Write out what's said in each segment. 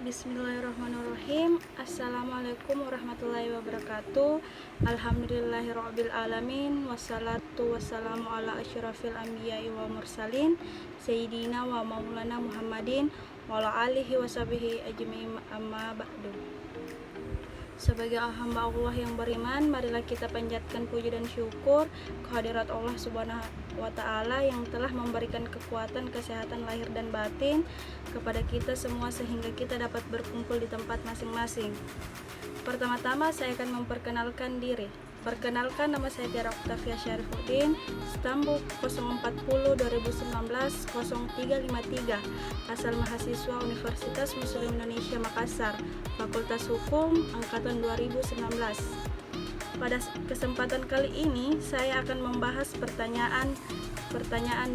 Bismillahirrahmanirrahim. Assalamualaikum warahmatullahi wabarakatuh. Alhamdulillahirabbil alamin. Wassalatu wassalamu ala asyrafil anbiya'i wa mursalin sayyidina wa maulana Muhammadin wa ala alihi washabihi ajmain, amma ba'du. Sebagai hamba Allah yang beriman, marilah kita panjatkan puji dan syukur kehadirat Allah Subhanahu wa Ta'ala yang telah memberikan kekuatan, kesehatan lahir dan batin kepada kita semua sehingga kita dapat berkumpul di tempat masing-masing. Pertama-tama saya akan memperkenalkan diri. Perkenalkan, nama saya Tiara Octavia Syarifuddin, Stambuk 040-2019-0353, asal mahasiswa Universitas Muslim Indonesia Makassar, Fakultas Hukum, Angkatan 2019. Pada kesempatan kali ini saya akan membahas pertanyaan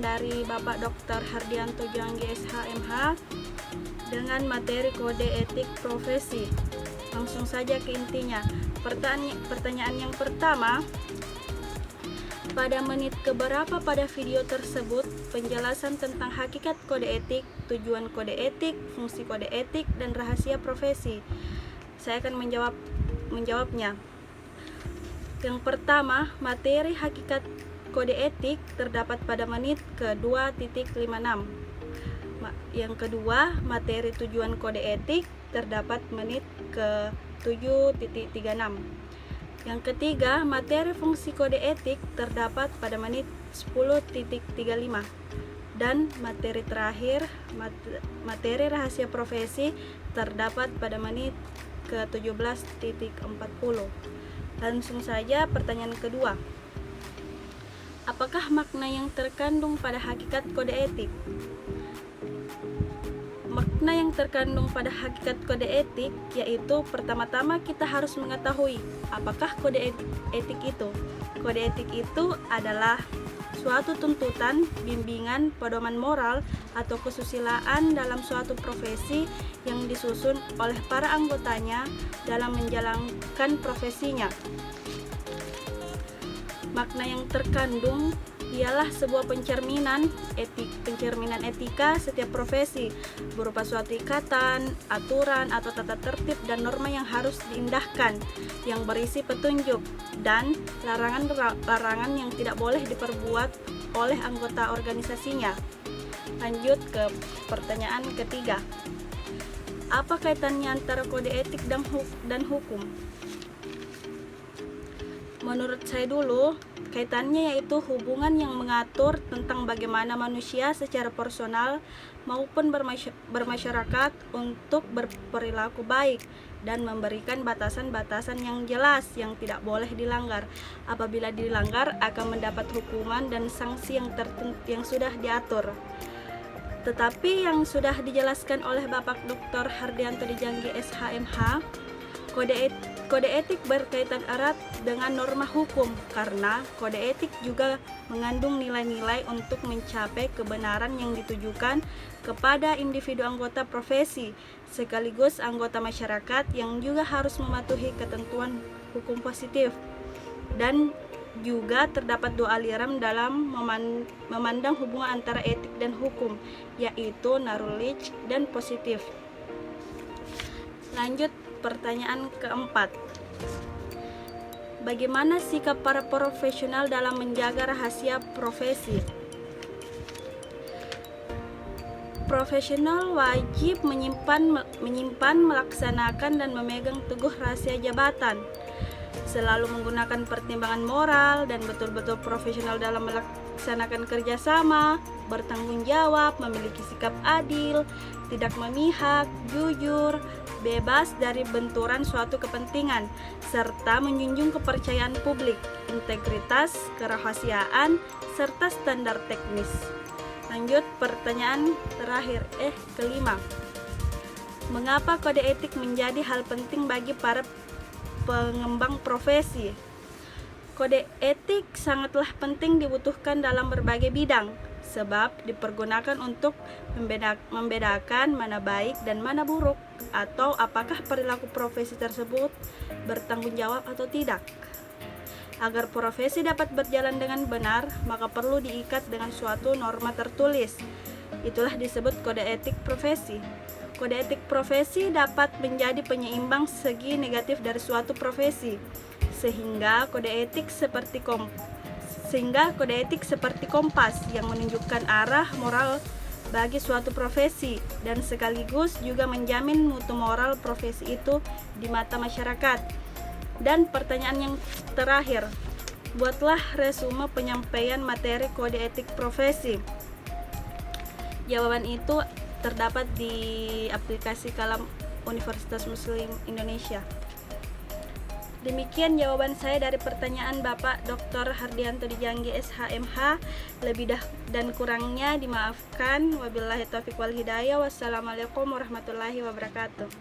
dari Bapak Dr. Hardianto Janggi SH.MH dengan materi kode etik profesi. Langsung saja ke intinya. Pertanyaan yang pertama, pada menit keberapa pada video tersebut penjelasan tentang hakikat kode etik, tujuan kode etik, fungsi kode etik, dan rahasia profesi? Saya akan menjawabnya. Yang pertama, materi hakikat kode etik terdapat pada menit ke-2.56. Yang kedua, materi tujuan kode etik terdapat menit ke-7.36. Yang ketiga, materi fungsi kode etik terdapat pada menit 10.35. Dan materi terakhir, materi rahasia profesi terdapat pada menit ke-17.40. Langsung saja pertanyaan kedua. Apakah makna yang terkandung pada hakikat kode etik? Makna yang terkandung pada hakikat kode etik yaitu pertama-tama kita harus mengetahui apakah kode etik itu. Kode etik itu adalah suatu tuntutan, bimbingan, pedoman moral atau kesusilaan dalam suatu profesi yang disusun oleh para anggotanya dalam menjalankan profesinya. Makna yang terkandung ialah sebuah pencerminan etika setiap profesi berupa suatu ikatan, aturan atau tata tertib dan norma yang harus diindahkan yang berisi petunjuk dan larangan yang tidak boleh diperbuat oleh anggota organisasinya. Lanjut ke pertanyaan ketiga. Apa kaitannya antara kode etik dan hukum? Menurut saya dulu, kaitannya yaitu hubungan yang mengatur tentang bagaimana manusia secara personal maupun bermasyarakat untuk berperilaku baik dan memberikan batasan-batasan yang jelas yang tidak boleh dilanggar. Apabila dilanggar akan mendapat hukuman dan sanksi yang sudah diatur. Tetapi yang sudah dijelaskan oleh Bapak Dr. Hardianto Janggi SH.MH, kode etik berkaitan erat dengan norma hukum karena kode etik juga mengandung nilai-nilai untuk mencapai kebenaran yang ditujukan kepada individu anggota profesi sekaligus anggota masyarakat yang juga harus mematuhi ketentuan hukum positif. Dan juga terdapat dua aliran dalam memandang hubungan antara etik dan hukum, yaitu knowledge dan positif. Lanjut pertanyaan keempat. Bagaimana sikap para profesional dalam menjaga rahasia profesi? Profesional wajib menyimpan, melaksanakan dan memegang teguh rahasia jabatan, selalu menggunakan pertimbangan moral dan betul-betul profesional dalam melaksanakan kerjasama, bertanggung jawab, memiliki sikap adil, tidak memihak, jujur, bebas dari benturan suatu kepentingan, serta menjunjung kepercayaan publik, integritas, kerahasiaan, serta standar teknis. Lanjut pertanyaan terakhir, kelima. Mengapa kode etik menjadi hal penting bagi para pengembang profesi? Kode etik sangatlah penting dibutuhkan dalam berbagai bidang, sebab dipergunakan untuk membedakan mana baik dan mana buruk, atau apakah perilaku profesi tersebut bertanggung jawab atau tidak. Agar profesi dapat berjalan dengan benar, maka perlu diikat dengan suatu norma tertulis. Itulah disebut kode etik profesi. Kode etik profesi dapat menjadi penyeimbang segi negatif dari suatu profesi, sehingga kode etik seperti kompas yang menunjukkan arah moral bagi suatu profesi dan sekaligus juga menjamin mutu moral profesi itu di mata masyarakat. Dan pertanyaan yang terakhir, buatlah resume penyampaian materi kode etik profesi. Jawaban itu terdapat di aplikasi Kalam Universitas Muslim Indonesia. Demikian jawaban saya dari pertanyaan Bapak Dr. Hardianto Dijanggi SHMH. Lebih dan kurangnya dimaafkan. Wabillahi taufiq wal hidayah. Wassalamualaikum warahmatullahi wabarakatuh.